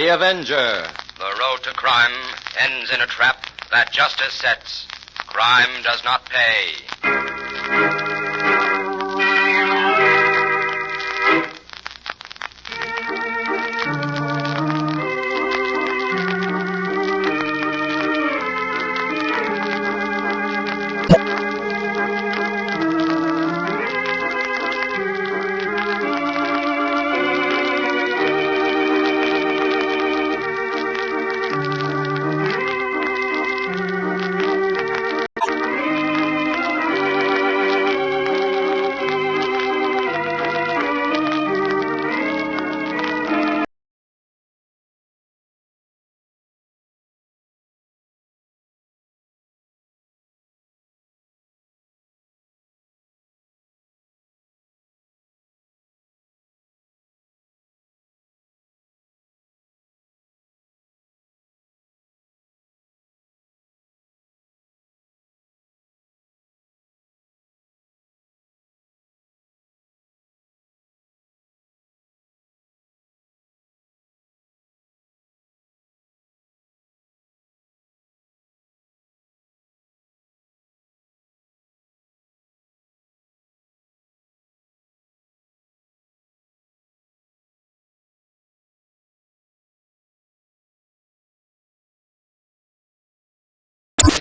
The Avenger. The road to crime ends in a trap that justice sets. Crime does not pay.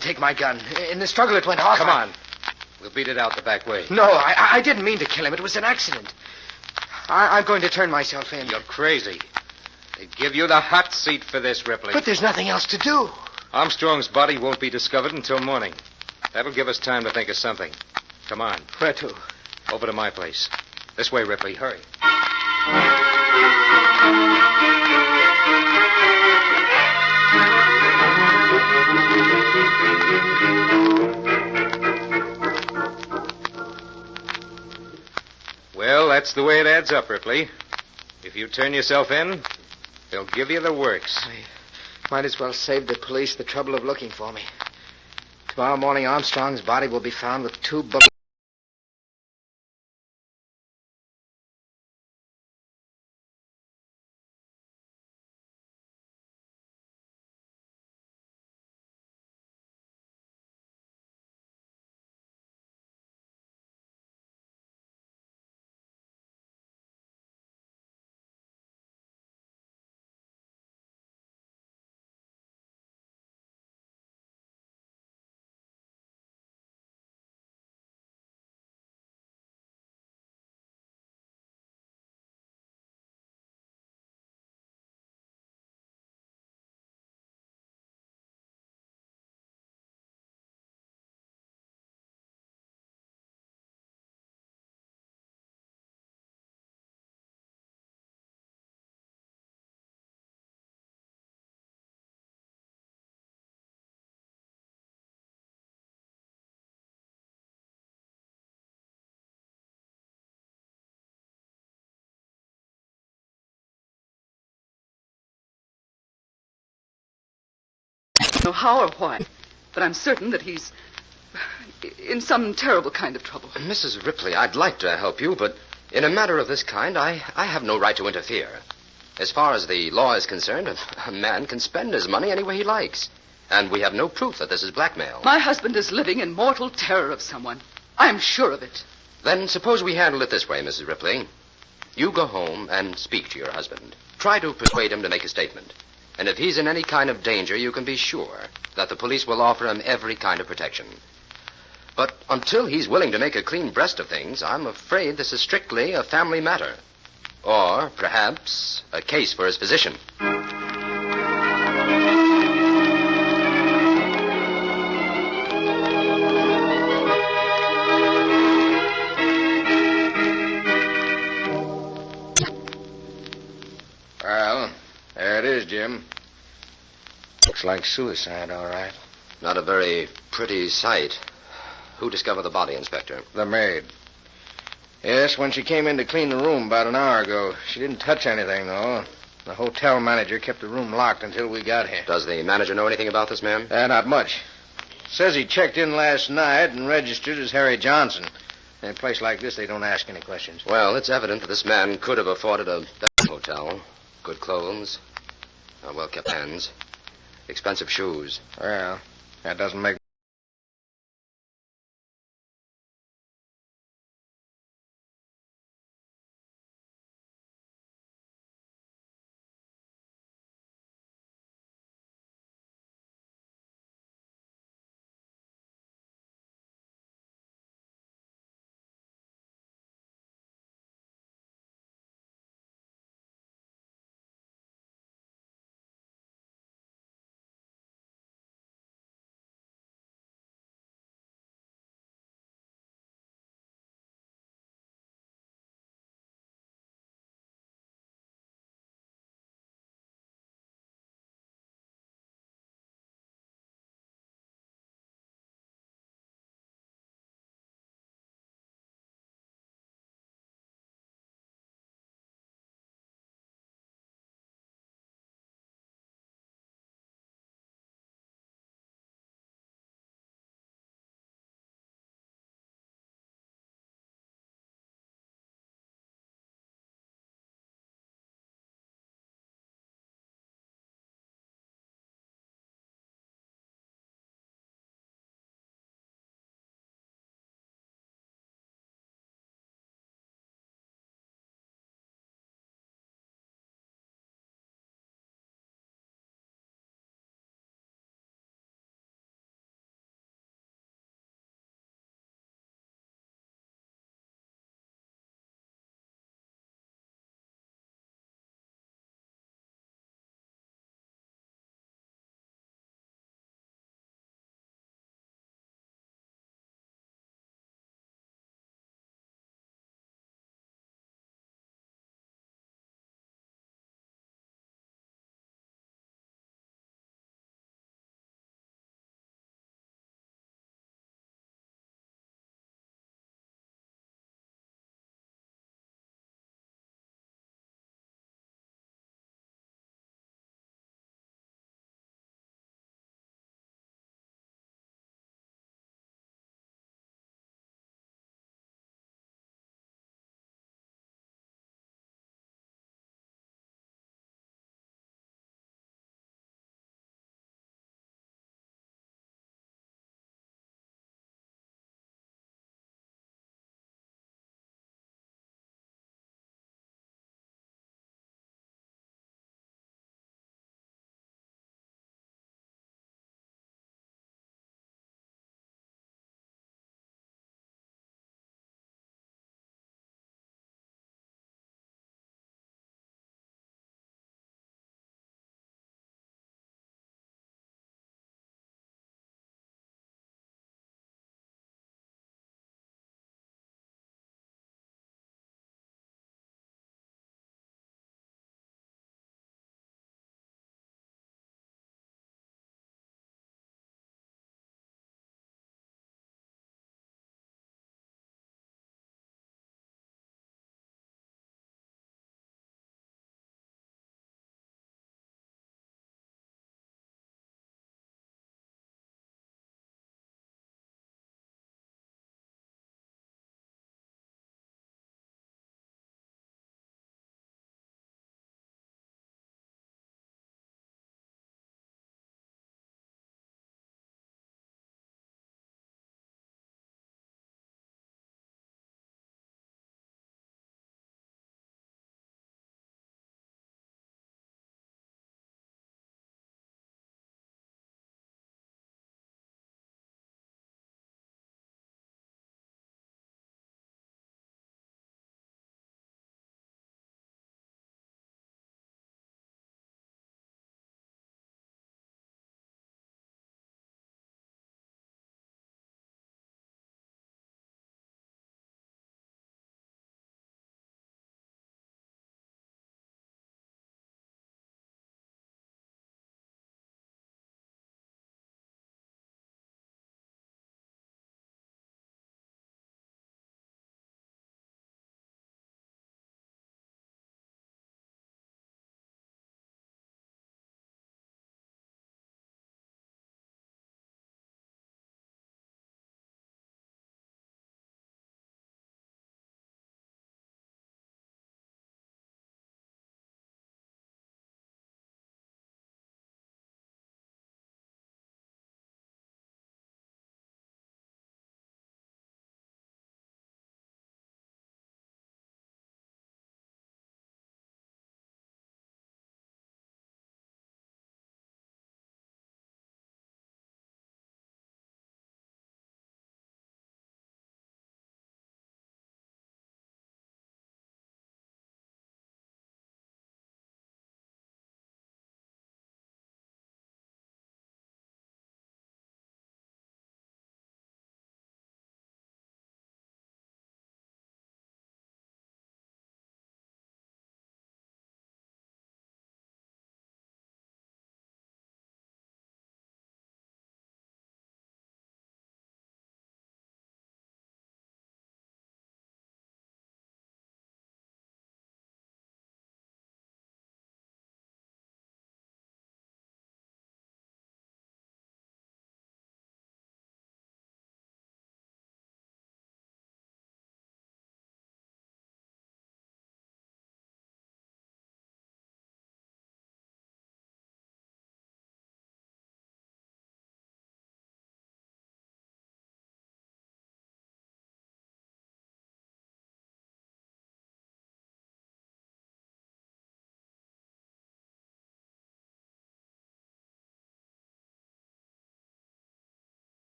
Take my gun. In the struggle, it went off. Come on. We'll beat it out the back way. No, I didn't mean to kill him. It was an accident. I'm going to turn myself in. You're crazy. They give you the hot seat for this, Ripley. But there's nothing else to do. Armstrong's body won't be discovered until morning. That'll give us time to think of something. Come on. Where to? Over to my place. This way, Ripley. Hurry. Well, that's the way it adds up, Ripley. If you turn yourself in, they'll give you the works. I might as well save the police the trouble of looking for me. Tomorrow morning, Armstrong's body will be found with 2 bullets. know how or why, but I'm certain that he's in some terrible kind of trouble. Mrs. Ripley, I'd like to help you, but in a matter of this kind, I have no right to interfere. As far as the law is concerned, a man can spend his money any way he likes. And we have no proof that this is blackmail. My husband is living in mortal terror of someone. I'm sure of it. Then suppose we handle it this way, Mrs. Ripley. You go home and speak to your husband. Try to persuade him to make a statement. And if he's in any kind of danger, you can be sure that the police will offer him every kind of protection. But until he's willing to make a clean breast of things, I'm afraid this is strictly a family matter. Or, perhaps, a case for his physician. Well, there it is, Jim. Looks like suicide, all right. Not a very pretty sight. Who discovered the body, Inspector? The maid. Yes, when she came in to clean the room about an hour ago. She didn't touch anything, though. The hotel manager kept the room locked until we got here. Does the manager know anything about this man? Not much. Says he checked in last night and registered as Harry Johnson. In a place like this, they don't ask any questions. Well, it's evident that this man could have afforded a hotel. Good clothes. Well-kept hands. Expensive shoes. Well, that doesn't make